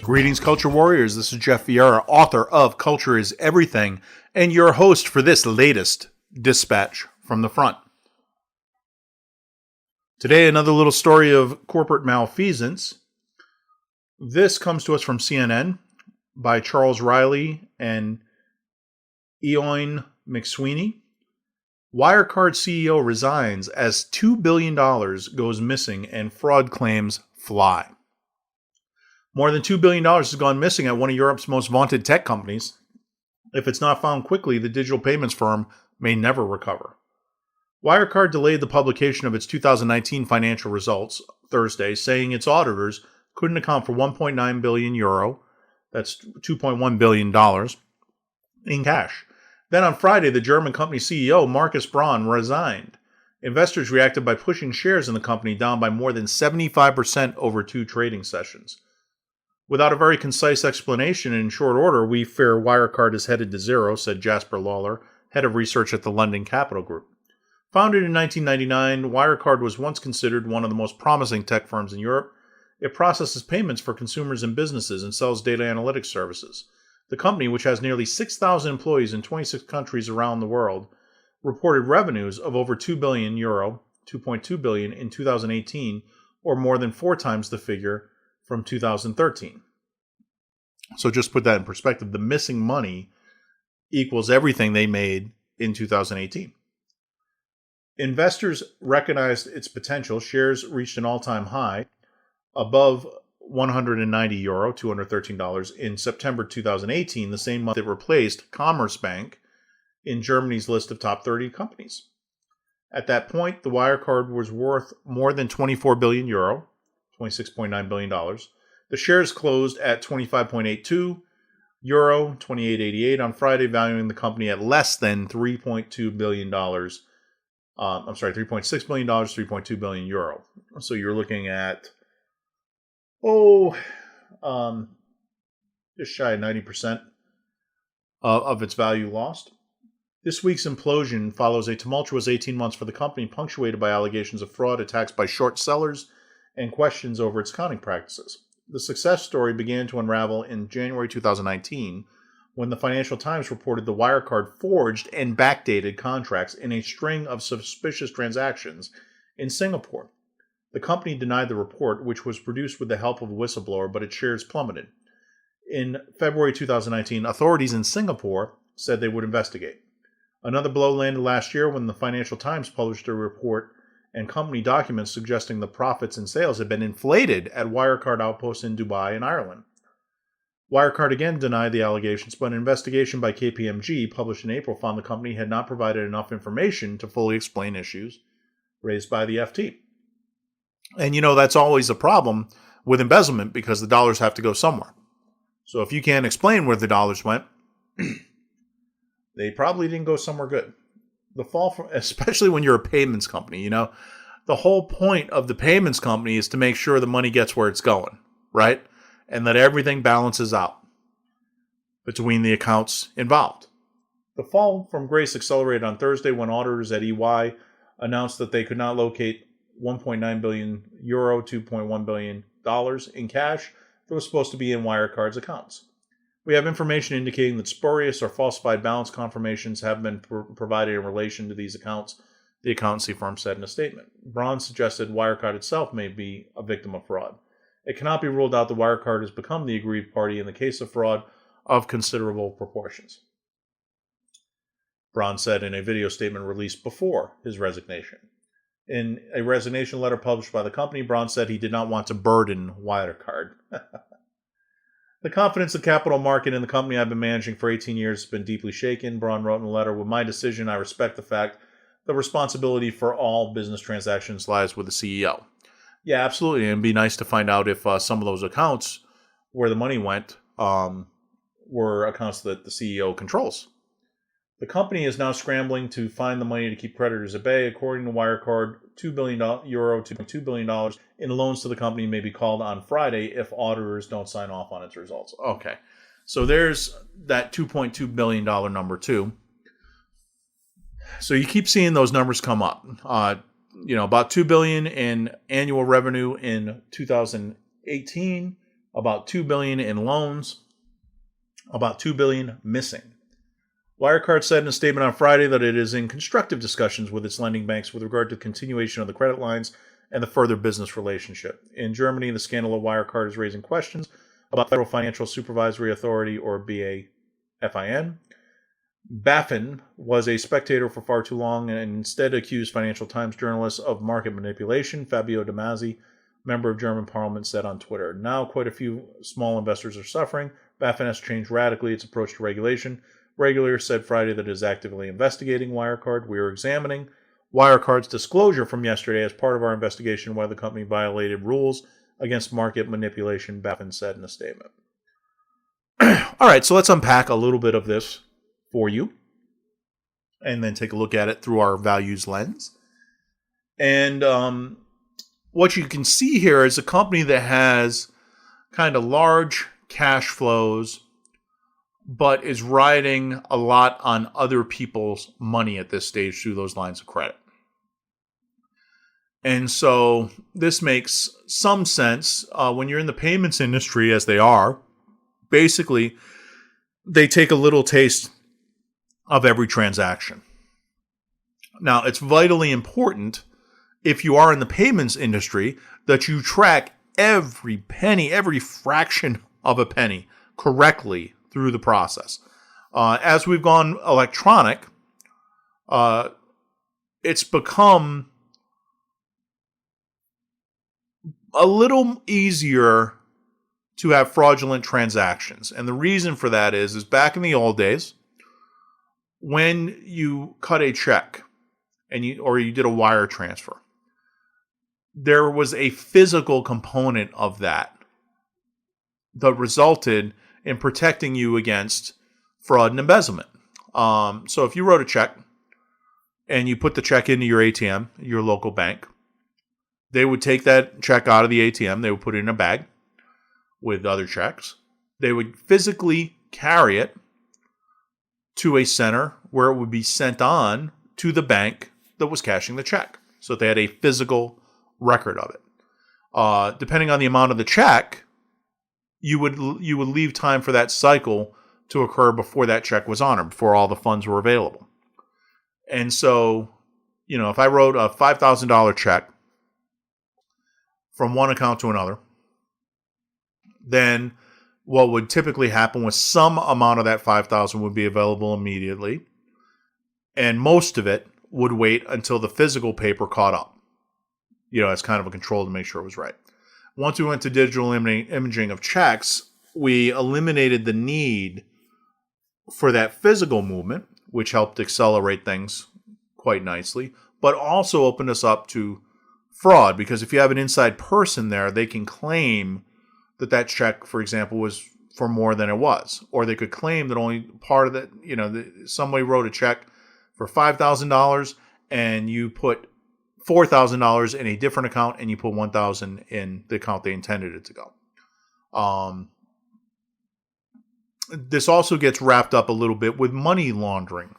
Greetings, Culture Warriors. This is Jeff Vieira, author of Culture is Everything, and your host for this latest dispatch from the front. Today, another little story of corporate malfeasance. This comes to us from CNN by Charles Riley and Eoin McSweeney. Wirecard CEO resigns as $2 billion goes missing and fraud claims fly. More than $2 billion has gone missing at one of Europe's most vaunted tech companies. If it's not found quickly, the digital payments firm may never recover. Wirecard delayed the publication of its 2019 financial results Thursday, saying its auditors couldn't account for 1.9 billion euro, that's $2.1 billion, in cash. Then on Friday, the German company CEO, Markus Braun, resigned. Investors reacted by pushing shares in the company down by more than 75% over 2 trading sessions. Without a very concise explanation and in short order, we fear Wirecard is headed to zero, said Jasper Lawler, head of research at the London Capital Group. Founded in 1999, Wirecard was once considered one of the most promising tech firms in Europe. It processes payments for consumers and businesses and sells data analytics services. The company, which has nearly 6,000 employees in 26 countries around the world, reported revenues of over 2 billion euro, 2.2 billion in 2018, or more than 4 times the figure from 2013. So just put that in perspective. The missing money equals everything they made in 2018. Investors recognized its potential. Shares reached an all-time high above 190 euro, $213 in September 2018, the same month it replaced Commerzbank in Germany's list of top 30 companies. At that point, the Wirecard was worth more than 24 billion euro, $26.9 billion. The shares closed at 25.82 euro, 28.88 on Friday, valuing the company at less than $3.2 billion. $3.6 billion, 3.2 billion euro. So you're looking at, just shy of 90% of its value lost. This week's implosion follows a tumultuous 18 months for the company, punctuated by allegations of fraud, attacks by short sellers, and questions over its accounting practices. The success story began to unravel in January 2019 when the Financial Times reported the Wirecard forged and backdated contracts in a string of suspicious transactions in Singapore. The company denied the report, which was produced with the help of a whistleblower, but its shares plummeted. In February 2019, authorities in Singapore said they would investigate. Another blow landed last year when the Financial Times published a report and company documents suggesting the profits and sales had been inflated at Wirecard outposts in Dubai and Ireland. Wirecard again denied the allegations, but an investigation by KPMG published in April found the company had not provided enough information to fully explain issues raised by the FT. And that's always a problem with embezzlement because the dollars have to go somewhere. So if you can't explain where the dollars went, they probably didn't go somewhere good. The fall, especially when you're a payments company, the whole point of the payments company is to make sure the money gets where it's going, right? And that everything balances out between the accounts involved. The fall from grace accelerated on Thursday when auditors at EY announced that they could not locate 1.9 billion euro, $2.1 billion in cash that was supposed to be in Wirecard's accounts. We have information indicating that spurious or falsified balance confirmations have been provided in relation to these accounts, the accountancy firm said in a statement. Braun suggested Wirecard itself may be a victim of fraud. It cannot be ruled out that Wirecard has become the aggrieved party in the case of fraud of considerable proportions, Braun said in a video statement released before his resignation. In a resignation letter published by the company, Braun said he did not want to burden Wirecard. The confidence of the capital market in the company I've been managing for 18 years has been deeply shaken, Braun wrote in a letter. With my decision, I respect the fact the responsibility for all business transactions lies with the CEO. Yeah, absolutely. And it'd be nice to find out if some of those accounts where the money went were accounts that the CEO controls. The company is now scrambling to find the money to keep creditors at bay. According to Wirecard, €2 billion, $2.2 billion in loans to the company may be called on Friday if auditors don't sign off on its results. Okay, so there's that $2.2 billion number too. So you keep seeing those numbers come up. About $2 billion in annual revenue in 2018, about $2 billion in loans, about $2 billion missing. Wirecard said in a statement on Friday that it is in constructive discussions with its lending banks with regard to the continuation of the credit lines and the further business relationship. In Germany, the scandal of Wirecard is raising questions about Federal Financial Supervisory Authority, or BaFin. BaFin was a spectator for far too long and instead accused Financial Times journalists of market manipulation, Fabio De Masi, member of German parliament, said on Twitter. Now quite a few small investors are suffering. BaFin has changed radically its approach to regulation. Regulators said Friday that it is actively investigating Wirecard. We are examining Wirecard's disclosure from yesterday as part of our investigation why the company violated rules against market manipulation, BaFin said in a statement. All right, so let's unpack a little bit of this for you and then take a look at it through our values lens. And what you can see here is a company that has kind of large cash flows but is riding a lot on other people's money at this stage through those lines of credit. And so this makes some sense when you're in the payments industry, as they are. Basically, they take a little taste of every transaction. Now, it's vitally important, if you are in the payments industry, that you track every penny, every fraction of a penny correctly through the process. As we've gone electronic, it's become a little easier to have fraudulent transactions. And the reason for that is back in the old days, when you cut a check or you did a wire transfer, there was a physical component of that resulted in protecting you against fraud and embezzlement. So if you wrote a check and you put the check into your ATM, your local bank, they would take that check out of the ATM. They would put it in a bag with other checks. They would physically carry it to a center where it would be sent on to the bank that was cashing the check. So they had a physical record of it. Depending on the amount of the check, you would leave time for that cycle to occur before that check was honored, before all the funds were available. And so, if I wrote a $5,000 check from one account to another, then what would typically happen was some amount of that $5,000 would be available immediately, and most of it would wait until the physical paper caught up. As kind of a control to make sure it was right. Once we went to digital imaging of checks, we eliminated the need for that physical movement, which helped accelerate things quite nicely, but also opened us up to fraud, because if you have an inside person there, they can claim that check, for example, was for more than it was. Or they could claim that only part of it, somebody wrote a check for $5,000 and you put $4,000 in a different account and you put $1,000 in the account they intended it to go. This also gets wrapped up a little bit with money laundering.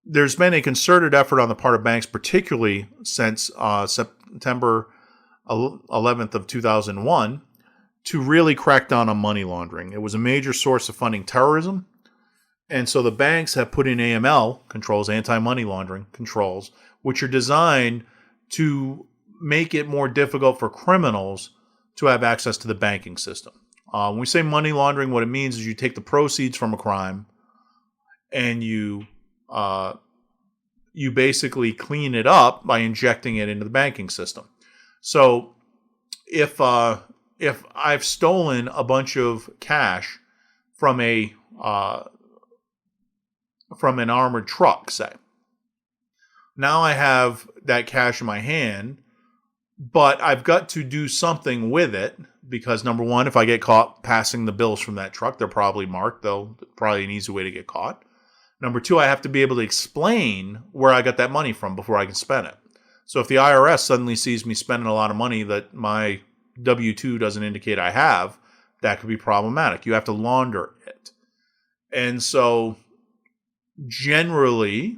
There's been a concerted effort on the part of banks, particularly since September 11th of 2001, to really crack down on money laundering. It was a major source of funding terrorism. And so the banks have put in AML controls, anti-money laundering controls, which are designed to make it more difficult for criminals to have access to the banking system. When we say money laundering, what it means is you take the proceeds from a crime and you basically clean it up by injecting it into the banking system. So if I've stolen a bunch of cash from an armored truck, say, now I have that cash in my hand, but I've got to do something with it because, number one, if I get caught passing the bills from that truck, they're probably marked, though probably an easy way to get caught. Number two, I have to be able to explain where I got that money from before I can spend it. So if the IRS suddenly sees me spending a lot of money that my W-2 doesn't indicate I have, that could be problematic. You have to launder it. And so generally,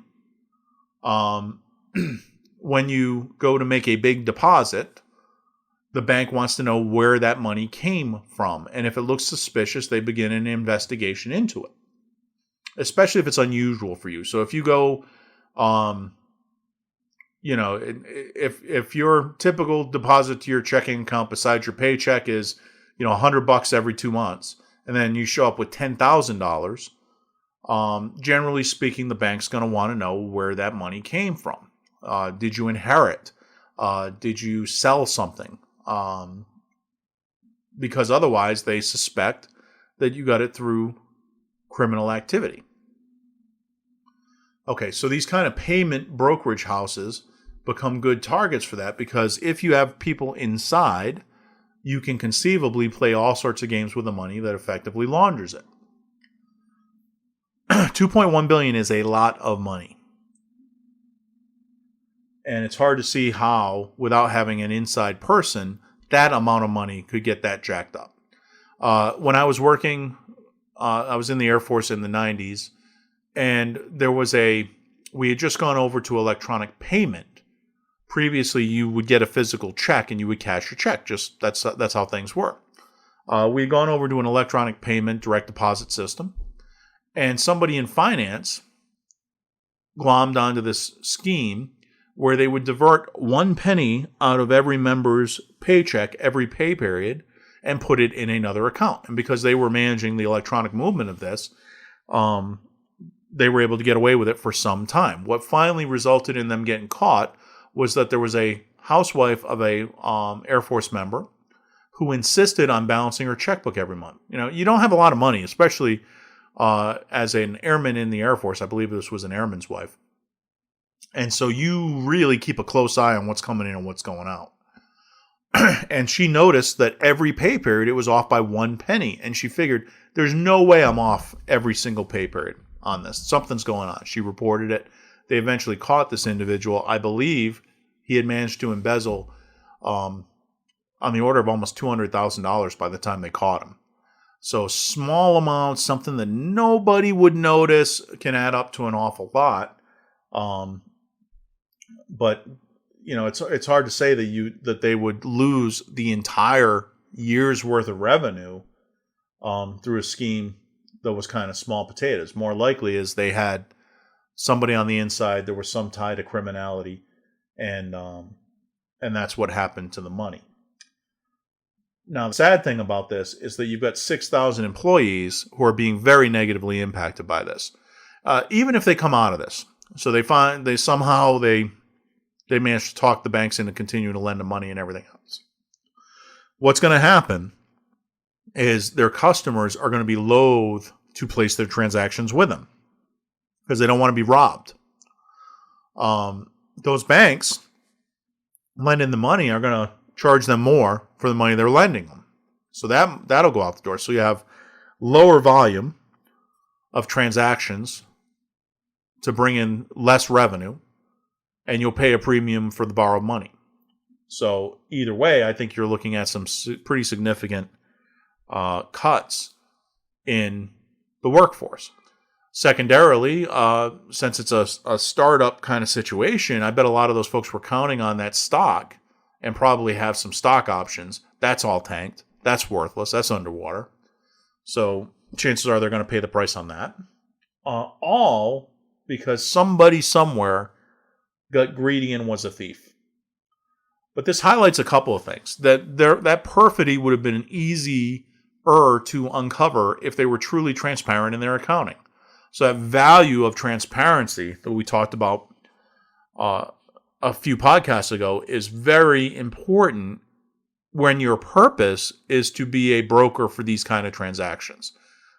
when you go to make a big deposit, the bank wants to know where that money came from. And if it looks suspicious, they begin an investigation into it, especially if it's unusual for you. So if you go, if your typical deposit to your checking account besides your paycheck is, $100 every 2 months, and then you show up with $10,000, generally speaking, the bank's going to want to know where that money came from. Did you inherit? Did you sell something? Because otherwise they suspect that you got it through criminal activity. Okay, so these kind of payment brokerage houses become good targets for that, because if you have people inside, you can conceivably play all sorts of games with the money that effectively launders it. $2.1 billion is a lot of money. And it's hard to see how, without having an inside person, that amount of money could get that jacked up. When I was working, I was in the Air Force in the 90s, and we had just gone over to electronic payment. Previously, you would get a physical check and you would cash your check. Just that's how things were. We had gone over to an electronic payment direct deposit system, and somebody in finance glommed onto this scheme where they would divert 1 penny out of every member's paycheck every pay period and put it in another account. And because they were managing the electronic movement of this, they were able to get away with it for some time. What finally resulted in them getting caught was that there was a housewife of a Air Force member who insisted on balancing her checkbook every month. You don't have a lot of money, especially as an airman in the Air Force. I believe this was an airman's wife. And so you really keep a close eye on what's coming in and what's going out. And she noticed that every pay period, it was off by 1 penny. And she figured, there's no way I'm off every single pay period on this. Something's going on. She reported it. They eventually caught this individual. I believe he had managed to embezzle on the order of almost $200,000 by the time they caught him. So small amounts, something that nobody would notice, can add up to an awful lot. But it's hard to say that they would lose the entire year's worth of revenue through a scheme that was kind of small potatoes. More likely is they had somebody on the inside. There was some tie to criminality, and that's what happened to the money. Now, the sad thing about this is that you've got 6,000 employees who are being very negatively impacted by this, even if they come out of this. So they managed to talk the banks into continuing to lend them money and everything else. What's going to happen is their customers are going to be loath to place their transactions with them because they don't want to be robbed. Those banks lending the money are going to charge them more for the money they're lending them. So that'll go out the door. So you have lower volume of transactions to bring in less revenue, and you'll pay a premium for the borrowed money. So either way, I think you're looking at some pretty significant cuts in the workforce. Secondarily, since it's a startup kind of situation, I bet a lot of those folks were counting on that stock and probably have some stock options. That's all tanked. That's worthless. That's underwater. So chances are they're going to pay the price on that. All because somebody somewhere got greedy and was a thief. But this highlights a couple of things. That perfidy would have been easier to uncover if they were truly transparent in their accounting. So that value of transparency that we talked about a few podcasts ago is very important when your purpose is to be a broker for these kind of transactions.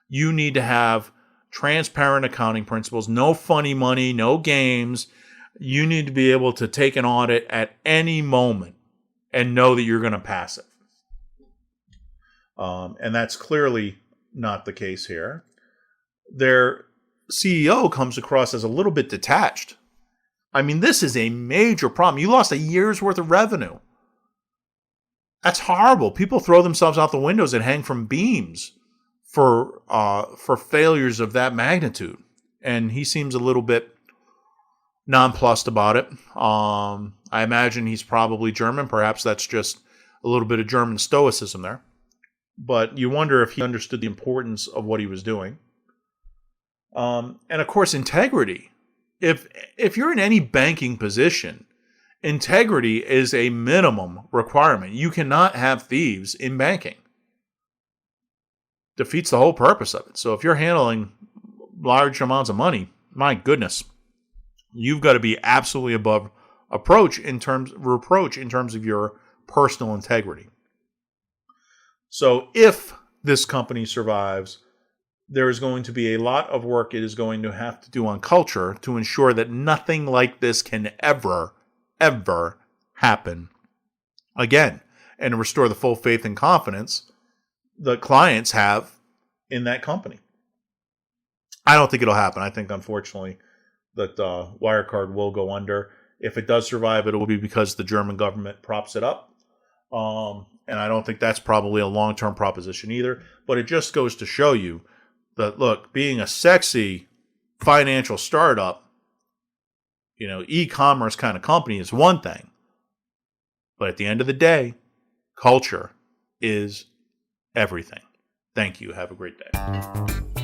You need to have transparent accounting principles, no funny money, no games. You need to be able to take an audit at any moment and know that you're going to pass it. And that's clearly not the case here. Their CEO comes across as a little bit detached. I mean, this is a major problem. You lost a year's worth of revenue. That's horrible. People throw themselves out the windows and hang from beams for failures of that magnitude. and he seems a little bit nonplussed about it. I imagine he's probably German. Perhaps that's just a little bit of German stoicism there. But you wonder if he understood the importance of what he was doing. And of course, integrity. If you're in any banking position, integrity is a minimum requirement. You cannot have thieves in banking. Defeats the whole purpose of it. So if you're handling large amounts of money, my goodness, you've got to be absolutely above reproach in terms of your personal integrity. So if this company survives, there is going to be a lot of work it is going to have to do on culture to ensure that nothing like this can ever happen again, and to restore the full faith and confidence the clients have in that company. I don't think it'll happen. I think, unfortunately, that Wirecard will go under. If it does survive, it will be because the German government props it up. And I don't think that's probably a long-term proposition either. But it just goes to show you that, look, being a sexy financial startup, e-commerce kind of company is one thing. But at the end of the day, culture is everything. Thank you. Have a great day.